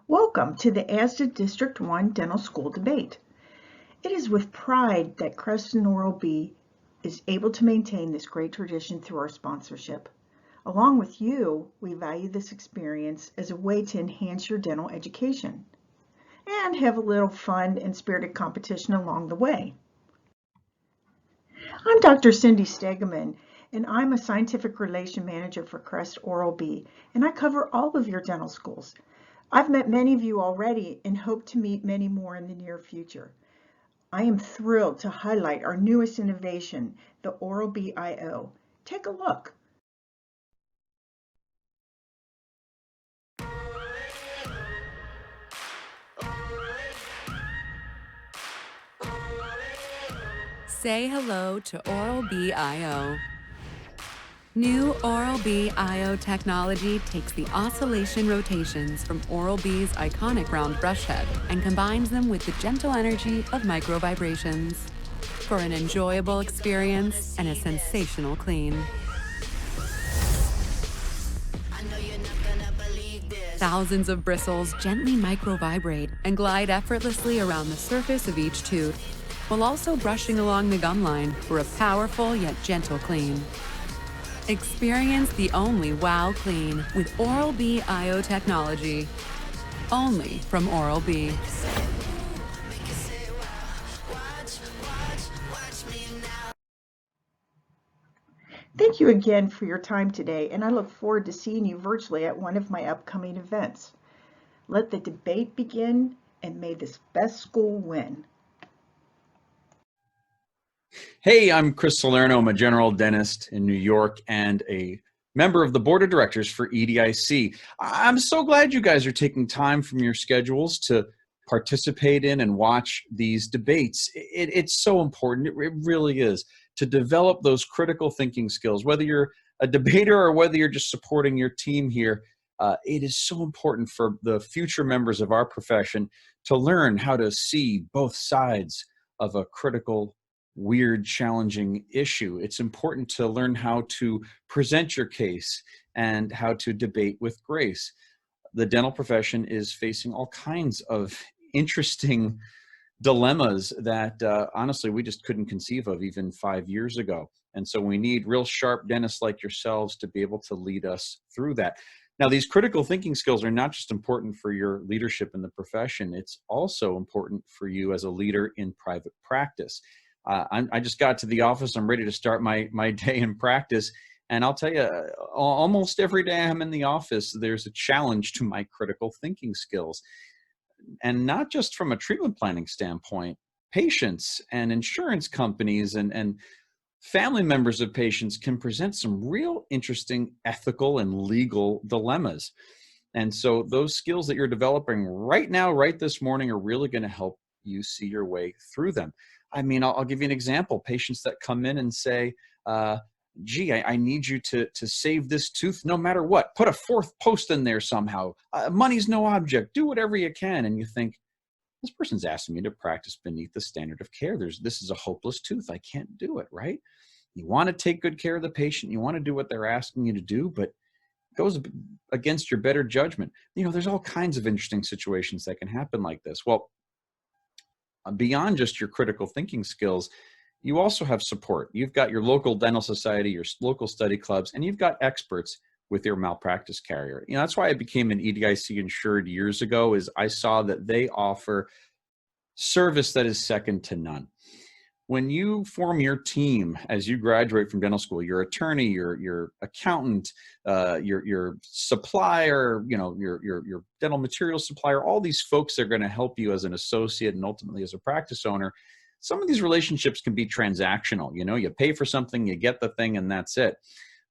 Welcome to the ASDA District 1 Dental School Debate. It is with pride that Creston Oral-B is able to maintain this great tradition through our sponsorship. Along with you, we value this experience as a way to enhance your dental education and have a little fun and spirited competition along the way. I'm Dr. Cindy Stegeman, and I'm a Scientific Relation Manager for Crest Oral-B, and I cover all of your dental schools. I've met many of you already and hope to meet many more in the near future. I am thrilled to highlight our newest innovation, the Oral-B IO. Take a look. Say hello to Oral-B IO. New Oral-B IO technology takes the oscillation rotations from Oral-B's iconic round brush head and combines them with the gentle energy of micro vibrations for an enjoyable experience and a sensational clean. Thousands of bristles gently micro-vibrate and glide effortlessly around the surface of each tooth, while also brushing along the gum line for a powerful yet gentle clean. Experience the only wow clean with Oral-B IO technology. Only from Oral-B. Thank you again for your time today, and I look forward to seeing you virtually at one of my upcoming events. Let the debate begin, and may this best school win. Hey, I'm Chris Salerno. I'm a general dentist in New York and a member of the board of directors for EDIC. I'm so glad you guys are taking time from your schedules to participate in and watch these debates. It's so important. It really is to develop those critical thinking skills, whether you're a debater or whether you're just supporting your team here. It is so important for the future members of our profession to learn how to see both sides of a critical, weird, challenging issue. It's important to learn how to present your case and how to debate with grace. The dental profession is facing all kinds of interesting dilemmas that honestly we just couldn't conceive of even 5 years ago. And so we need real sharp dentists like yourselves to be able to lead us through that. Now, these critical thinking skills are not just important for your leadership in the profession, it's also important for you as a leader in private practice. I just got to the office. I'm ready to start my day in practice. And I'll tell you, almost every day I'm in the office, there's a challenge to my critical thinking skills. And not just from a treatment planning standpoint, patients and insurance companies and family members of patients can present some real interesting ethical and legal dilemmas. And so those skills that you're developing right now, right this morning, are really going to help you see your way through them. I mean, I'll give you an example. Patients that come in and say, gee, I need you to save this tooth no matter what. Put a fourth post in there somehow. Money's no object. Do whatever you can. And you think, this person's asking me to practice beneath the standard of care. This is a hopeless tooth. I can't do it, right? You want to take good care of the patient. You want to do what they're asking you to do, but it goes against your better judgment. You know, there's all kinds of interesting situations that can happen like this. Well, beyond just your critical thinking skills, you also have support. You've got your local dental society, your local study clubs, and you've got experts with your malpractice carrier. You know, that's why I became an EDIC insured years ago, is I saw that they offer service that is second to none. When you form your team as you graduate from dental school, your attorney, your accountant, your supplier, you know, your dental material supplier, all these folks are going to help you as an associate and ultimately as a practice owner. Some of these relationships can be transactional. You know, you pay for something, you get the thing, and that's it.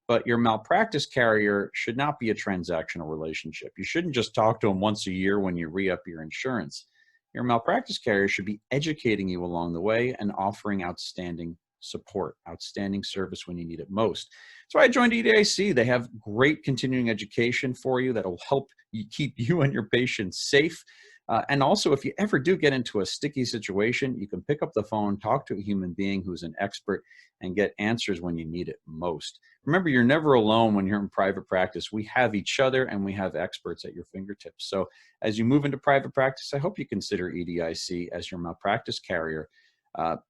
But your malpractice carrier should not be a transactional relationship. You shouldn't just talk to them once a year when you re-up your insurance. Your malpractice carrier should be educating you along the way and offering outstanding support, outstanding service when you need it most. So I joined EDIC. They have great continuing education for you that will help you keep you and your patients safe. And also, if you ever do get into a sticky situation, you can pick up the phone, talk to a human being who's an expert, and get answers when you need it most. Remember, you're never alone when you're in private practice. We have each other and we have experts at your fingertips. So as you move into private practice, I hope you consider EDIC as your malpractice carrier.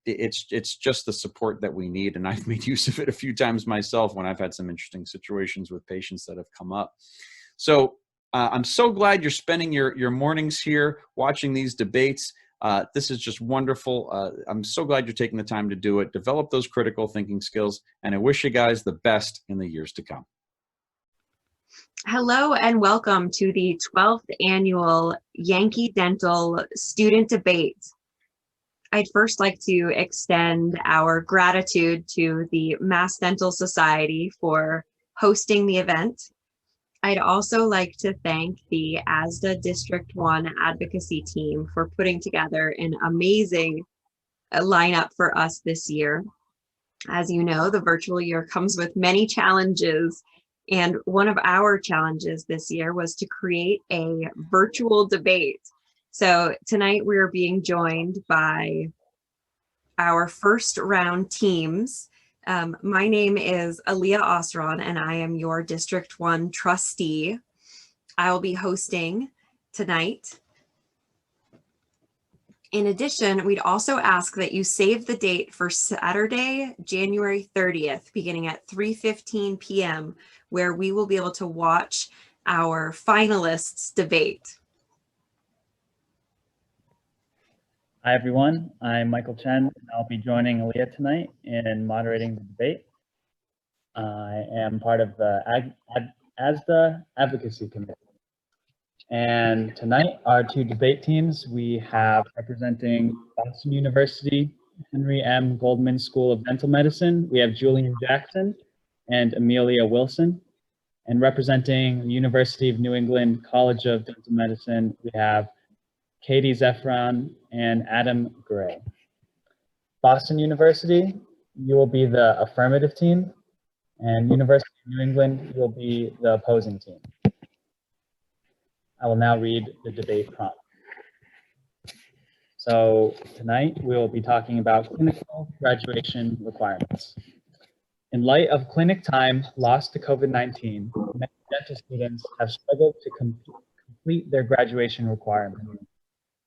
It's just the support that we need, and I've made use of it a few times myself when I've had some interesting situations with patients that have come up. So I'm so glad you're spending your mornings here watching these debates. This is just wonderful. I'm so glad you're taking the time to do it. Develop those critical thinking skills, and I wish you guys the best in the years to come. Hello and welcome to the 12th annual Yankee Dental Student Debate. I'd first like to extend our gratitude to the Mass Dental Society for hosting the event. I'd also like to thank the ASDA District 1 Advocacy team for putting together an amazing lineup for us this year. As you know, the virtual year comes with many challenges, and one of our challenges this year was to create a virtual debate. So tonight we are being joined by our first round teams. My name is Alia Osseiran, and I am your District 1 trustee. I will be hosting tonight. In addition, we'd also ask that you save the date for Saturday, January 30th, beginning at 3:15 p.m., where we will be able to watch our finalists debate. Hi everyone, I'm Michael Chen, and I'll be joining Alia tonight in moderating the debate. I am part of the ASDA Advocacy Committee. And tonight, our two debate teams, we have representing Boston University, Henry M. Goldman School of Dental Medicine, we have Julian Jackson and Amelia Wilson. And representing the University of New England College of Dental Medicine, we have Katie Zefran and Adam Gray. Boston University, you will be the affirmative team, and University of New England, you will be the opposing team. I will now read the debate prompt. So tonight we will be talking about clinical graduation requirements. In light of clinic time lost to COVID-19, many dental students have struggled to complete their graduation requirements.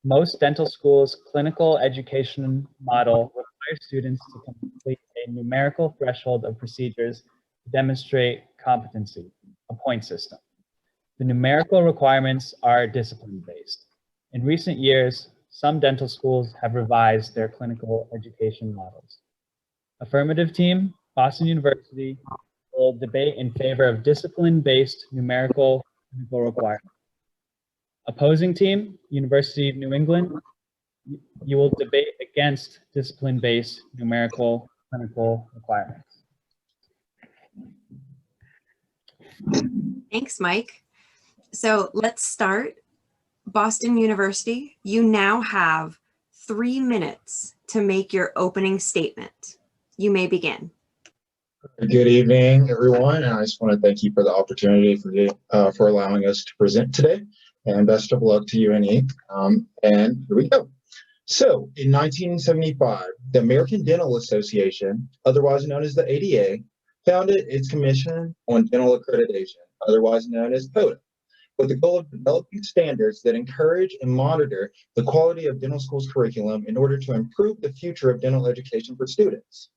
Most dental schools' clinical education model requires students to complete a numerical threshold of procedures to demonstrate competency, a point system. The numerical requirements are discipline-based. In recent years, some dental schools have revised their clinical education models. Affirmative team, Boston University, will debate in favor of discipline-based numerical clinical requirements. Opposing team, University of New England, you will debate against discipline-based numerical clinical requirements. Thanks, Mike. So let's start. Boston University, you now have 3 minutes to make your opening statement. You may begin. Good evening, everyone, and I just want to thank you for the opportunity for allowing us to present today, and best of luck to UNE. And here we go. So, in 1975, the American Dental Association, otherwise known as the ADA, founded its Commission on Dental Accreditation, otherwise known as CODA, with the goal of developing standards that encourage and monitor the quality of dental school's curriculum in order to improve the future of dental education for students.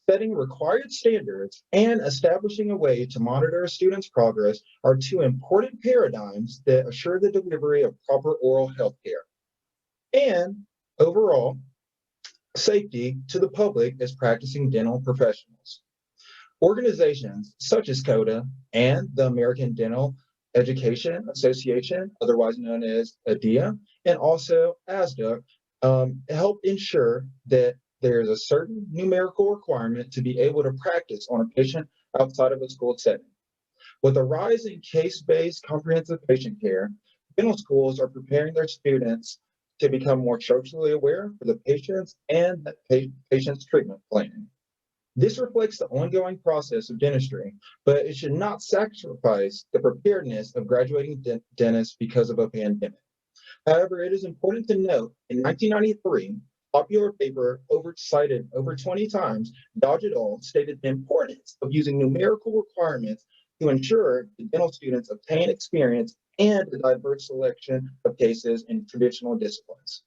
Setting required standards and establishing a way to monitor a student's progress are two important paradigms that assure the delivery of proper oral health care and overall safety to the public as practicing dental professionals. Organizations such as CODA and the American Dental Education Association, otherwise known as ADIA, and also ASDA, help ensure that there is a certain numerical requirement to be able to practice on a patient outside of a school setting. With a rise in case-based comprehensive patient care, dental schools are preparing their students to become more socially aware for the patients and the patient's treatment planning. This reflects the ongoing process of dentistry, but it should not sacrifice the preparedness of graduating dentists because of a pandemic. However, it is important to note in 1993, popular paper cited over 20 times, Dodge et al. Stated the importance of using numerical requirements to ensure that dental students obtain experience and a diverse selection of cases in traditional disciplines.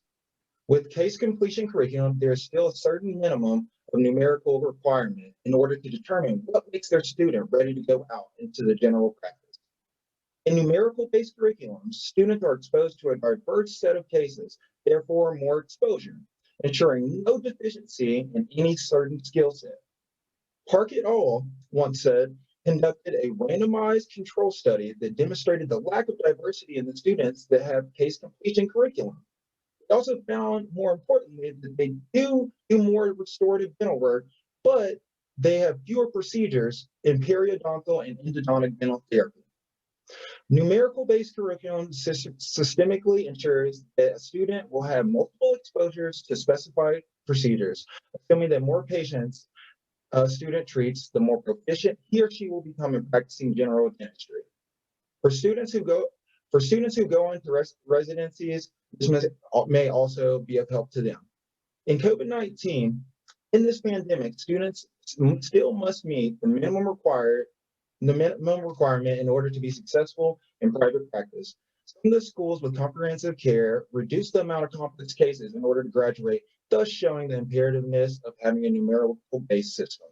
With case completion curriculum, there is still a certain minimum of numerical requirement in order to determine what makes their student ready to go out into the general practice. In numerical-based curriculums, students are exposed to a diverse set of cases, therefore more exposure, ensuring no deficiency in any certain skill set. Park et al. Once said, conducted a randomized control study that demonstrated the lack of diversity in the students that have case completion curriculum. They also found, more importantly, that they do more restorative dental work, but they have fewer procedures in periodontal and endodontic dental therapy. Numerical-based curriculum systemically ensures that a student will have multiple exposures to specified procedures, assuming that more patients a student treats, the more proficient he or she will become in practicing general dentistry. For students who go into residencies, this may also be of help to them. In COVID-19, in this pandemic, students still must meet the minimum requirement in order to be successful in private practice. Some of the schools with comprehensive care reduce the amount of complex cases in order to graduate, thus showing the imperativeness of having a numerical-based system.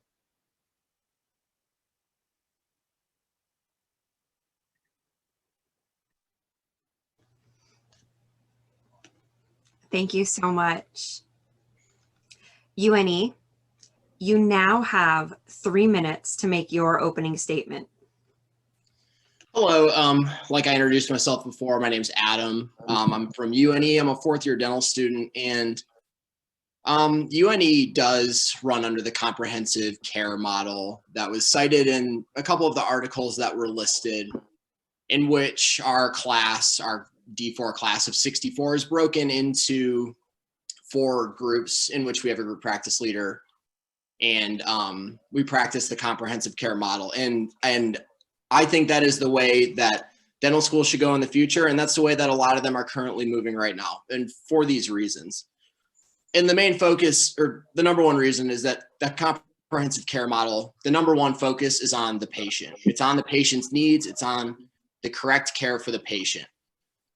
Thank you so much. UNE, you now have 3 minutes to make your opening statement. Hello, like I introduced myself before, my name's Adam. I'm from UNE, I'm a 4th year dental student, and UNE does run under the comprehensive care model that was cited in a couple of the articles that were listed, in which our class, our D4 class of 64 is broken into 4 groups in which we have a group practice leader, and we practice the comprehensive care model. And I think that is the way that dental schools should go in the future, and that's the way that a lot of them are currently moving right now, and for these reasons. And the main focus, or the number one reason, is that the comprehensive care model, the number one focus is on the patient. It's on the patient's needs, it's on the correct care for the patient.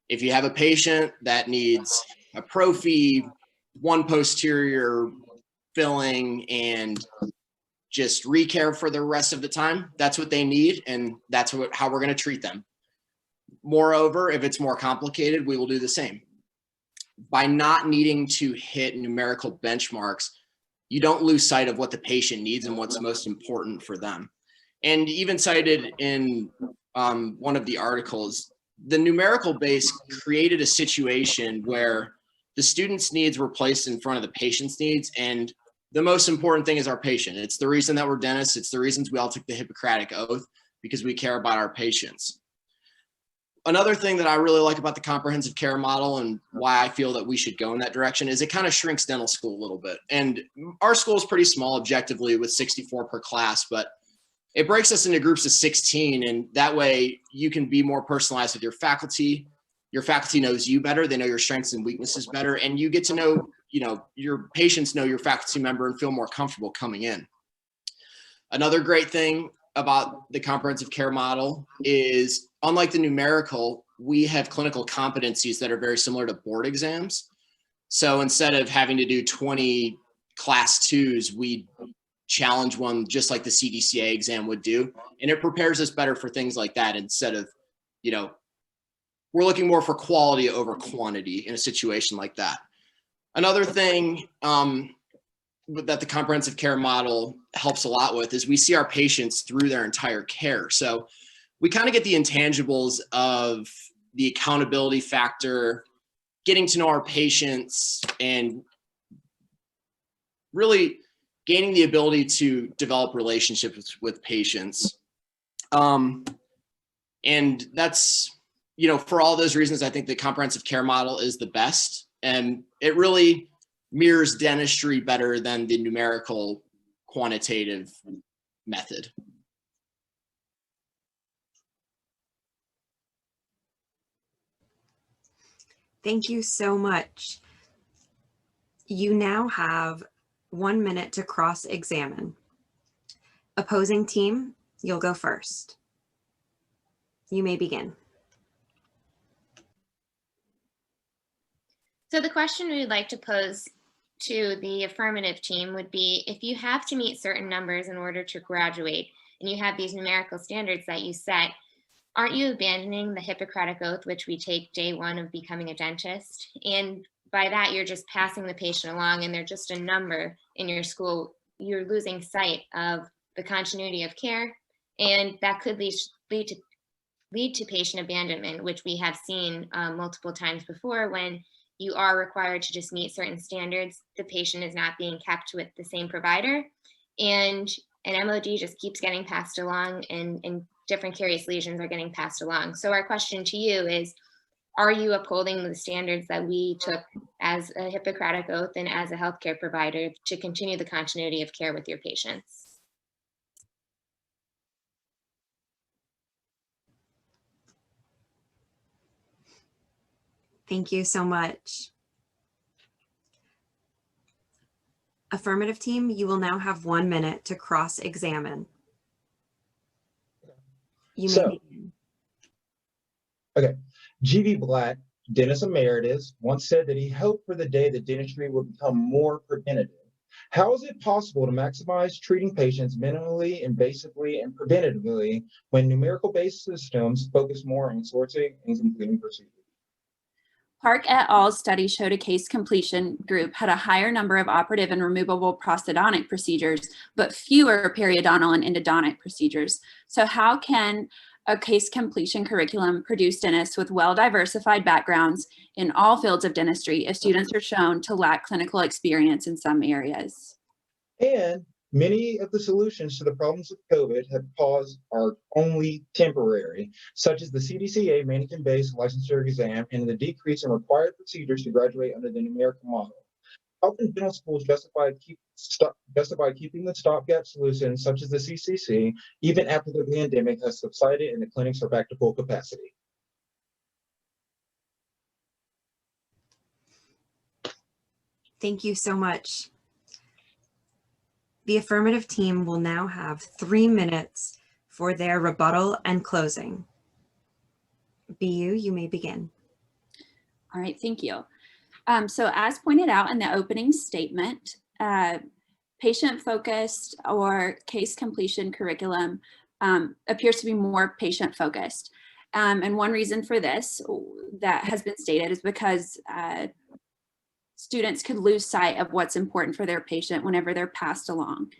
If you have a patient that needs a prophy, 1 posterior filling, and just recare for the rest of the time, that's what they need, and that's how we're going to treat them. Moreover, if it's more complicated, we will do the same. By not needing to hit numerical benchmarks, you don't lose sight of what the patient needs and what's most important for them. And even cited in one of the articles, the numerical base created a situation where the student's needs were placed in front of the patient's needs, and the most important thing is our patient. It's the reason that we're dentists. It's the reasons we all took the Hippocratic Oath, because we care about our patients. Another thing that I really like about the comprehensive care model and why I feel that we should go in that direction is it kind of shrinks dental school a little bit. And our school is pretty small objectively with 64 per class, but it breaks us into groups of 16. And that way you can be more personalized with your faculty. Your faculty knows you better. They know your strengths and weaknesses better. And you get to know, your patients know your faculty member and feel more comfortable coming in. Another great thing about the comprehensive care model is, unlike the numerical, we have clinical competencies that are very similar to board exams. So instead of having to do 20 class 2s, we challenge one just like the CDCA exam would do. And it prepares us better for things like that, instead of, we're looking more for quality over quantity in a situation like that. Another thing that the comprehensive care model helps a lot with is we see our patients through their entire care. So we kind of get the intangibles of the accountability factor, getting to know our patients, and really gaining the ability to develop relationships with patients. And that's, for all those reasons, I think the comprehensive care model is the best. And it really mirrors dentistry better than the numerical quantitative method. Thank you so much. You now have 1 minute to cross-examine. Opposing team, you'll go first. You may begin. So the question we would like to pose to the affirmative team would be, if you have to meet certain numbers in order to graduate, and you have these numerical standards that you set, aren't you abandoning the Hippocratic Oath, which we take day one of becoming a dentist? And by that, you're just passing the patient along and they're just a number in your school. You're losing sight of the continuity of care, and that could lead to patient abandonment, which we have seen multiple times before. When you are required to just meet certain standards, the patient is not being kept with the same provider, and an MOD just keeps getting passed along, and different curious lesions are getting passed along. So our question to you is, are you upholding the standards that we took as a Hippocratic Oath and as a healthcare provider to continue the continuity of care with your patients? Thank you so much. Affirmative team, you will now have 1 minute to cross-examine. You may begin. Okay. G.V. Black, dentist emeritus, once said that he hoped for the day that dentistry would become more preventative. How is it possible to maximize treating patients minimally, invasively, and preventatively when numerical-based systems focus more on sorting and completing procedures? Park et al.'s study showed a case completion group had a higher number of operative and removable prosthodontic procedures, but fewer periodontal and endodontic procedures. So how can a case completion curriculum produce dentists with well-diversified backgrounds in all fields of dentistry if students are shown to lack clinical experience in some areas? And many of the solutions to the problems of COVID have caused are only temporary, such as the CDCA mannequin-based licensure exam and the decrease in required procedures to graduate under the numerical model. How can dental schools justify keeping the stopgap solutions, such as the CCC, even after the pandemic has subsided and the clinics are back to full capacity? Thank you so much. The affirmative team will now have 3 minutes for their rebuttal and closing. BU, you may begin. All right, thank you. So as pointed out in the opening statement, patient-focused or case completion curriculum appears to be more patient-focused. And one reason for this that has been stated is because students could lose sight of what's important for their patient whenever they're passed along.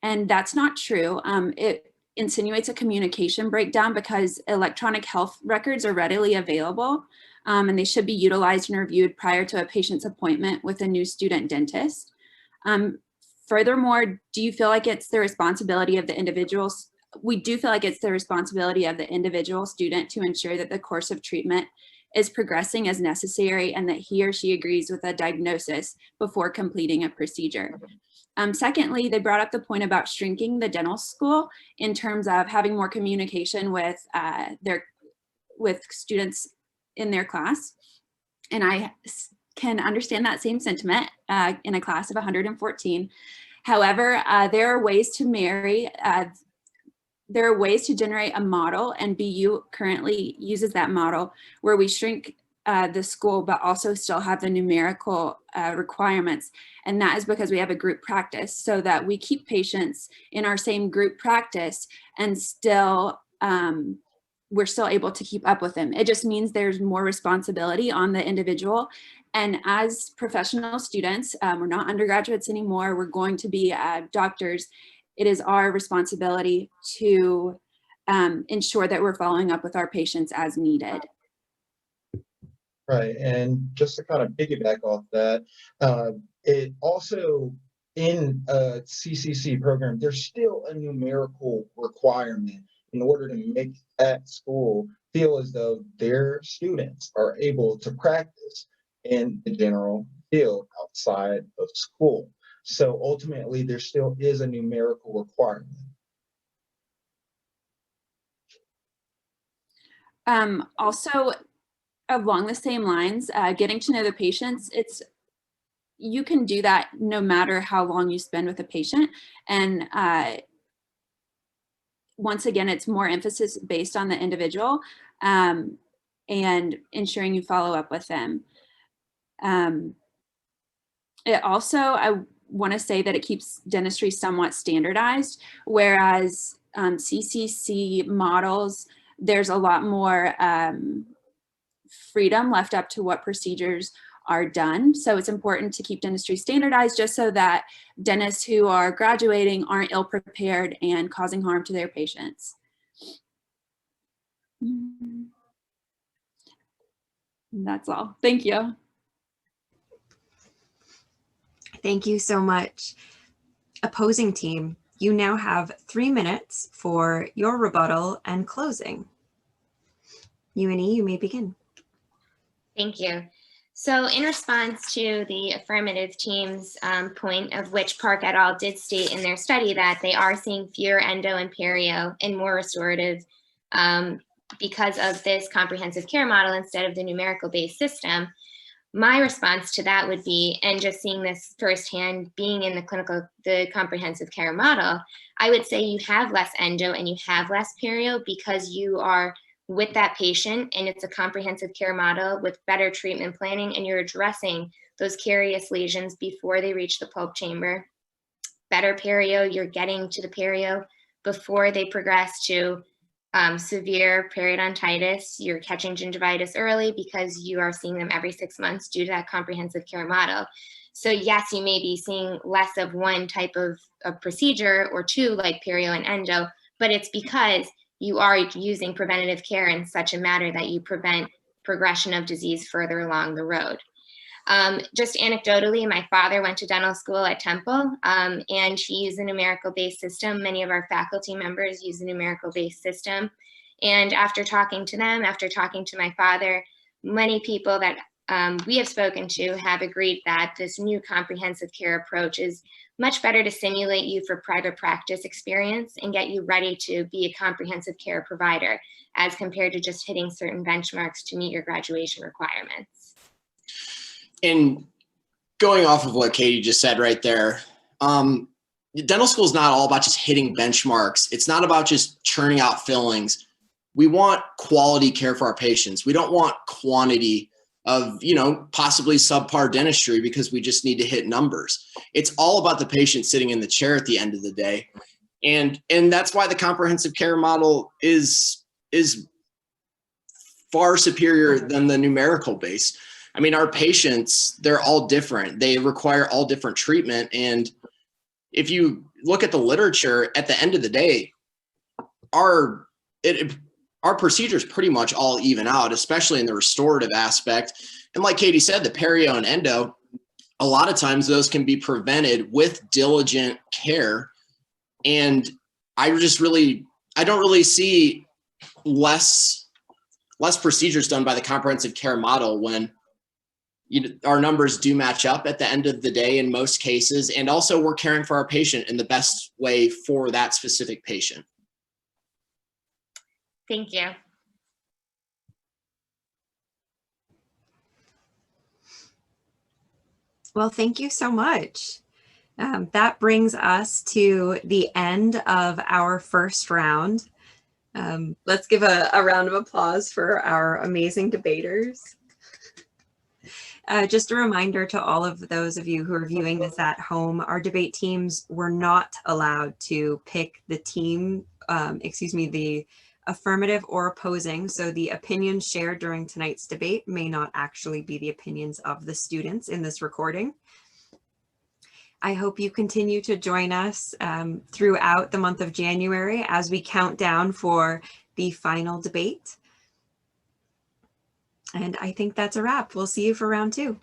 And that's not true. It insinuates a communication breakdown because electronic health records are readily available, and they should be utilized and reviewed prior to a patient's appointment with a new student dentist. Furthermore, do you feel like it's the responsibility of the individuals? We do feel like it's the responsibility of the individual student to ensure that the course of treatment is progressing as necessary and that he or she agrees with a diagnosis before completing a procedure. Secondly, they brought up the point about shrinking the dental school in terms of having more communication with students in their class. And I can understand that same sentiment in a class of 114. However, there are ways to generate a model, and BU currently uses that model where we shrink the school but also still have the numerical requirements. And that is because we have a group practice so that we keep patients in our same group practice and still we're still able to keep up with them. It just means there's more responsibility on the individual. And as professional students, we're not undergraduates anymore, we're going to be doctors. It is our responsibility to ensure that we're following up with our patients as needed. Right, and just to kind of piggyback off that, it also in a CCC program, there's still a numerical requirement in order to make that school feel as though their students are able to practice in the general field outside of school. So ultimately, there still is a numerical requirement. Also, along the same lines, getting to know the patients, you can do that no matter how long you spend with a patient. And once again, it's more emphasis based on the individual and ensuring you follow up with them. It also, I want to say that it keeps dentistry somewhat standardized, whereas CCC models, there's a lot more freedom left up to what procedures are done. So it's important to keep dentistry standardized just so that dentists who are graduating aren't ill prepared and causing harm to their patients. That's all. Thank you. Thank you so much. Opposing team, you now have 3 minutes for your rebuttal and closing. UNE, you may begin. Thank you. So in response to the affirmative team's point, of which Park et al. Did state in their study that they are seeing fewer endo and perio and more restorative because of this comprehensive care model instead of the numerical based system, my response to that would be, and just seeing this firsthand being in the comprehensive care model, I would say you have less endo and you have less perio because you are with that patient and it's a comprehensive care model with better treatment planning and you're addressing those carious lesions before they reach the pulp chamber. Better perio, you're getting to the perio before they progress to severe periodontitis. You're catching gingivitis early because you are seeing them every 6 months due to that comprehensive care model. So yes, you may be seeing less of one type of procedure or two like perio and endo, but it's because you are using preventative care in such a manner that you prevent progression of disease further along the road. Just anecdotally, my father went to dental school at Temple and he used a numerical-based system. Many of our faculty members use a numerical-based system. And after talking to them, after talking to my father, many people that we have spoken to have agreed that this new comprehensive care approach is much better to simulate you for private practice experience and get you ready to be a comprehensive care provider as compared to just hitting certain benchmarks to meet your graduation requirements. And going off of what Katie just said right there, dental school is not all about just hitting benchmarks. It's not about just churning out fillings. We want quality care for our patients. We don't want quantity of, possibly subpar dentistry because we just need to hit numbers. It's all about the patient sitting in the chair at the end of the day. And that's why the comprehensive care model is far superior than the numerical base. I mean, our patients, they're all different. They require all different treatment. And if you look at the literature, at the end of the day, our procedures pretty much all even out, especially in the restorative aspect. And like Katie said, the perio and endo, a lot of times those can be prevented with diligent care. And I don't really see less procedures done by the comprehensive care model when our numbers do match up at the end of the day in most cases. And also we're caring for our patient in the best way for that specific patient. Thank you. Well, thank you so much. That brings us to the end of our first round. Let's give a round of applause for our amazing debaters. Just a reminder to all of those of you who are viewing this at home, our debate teams were not allowed to pick the team, the affirmative or opposing. So the opinions shared during tonight's debate may not actually be the opinions of the students in this recording. I hope you continue to join us throughout the month of January as we count down for the final debate. And I think that's a wrap. We'll see you for round 2.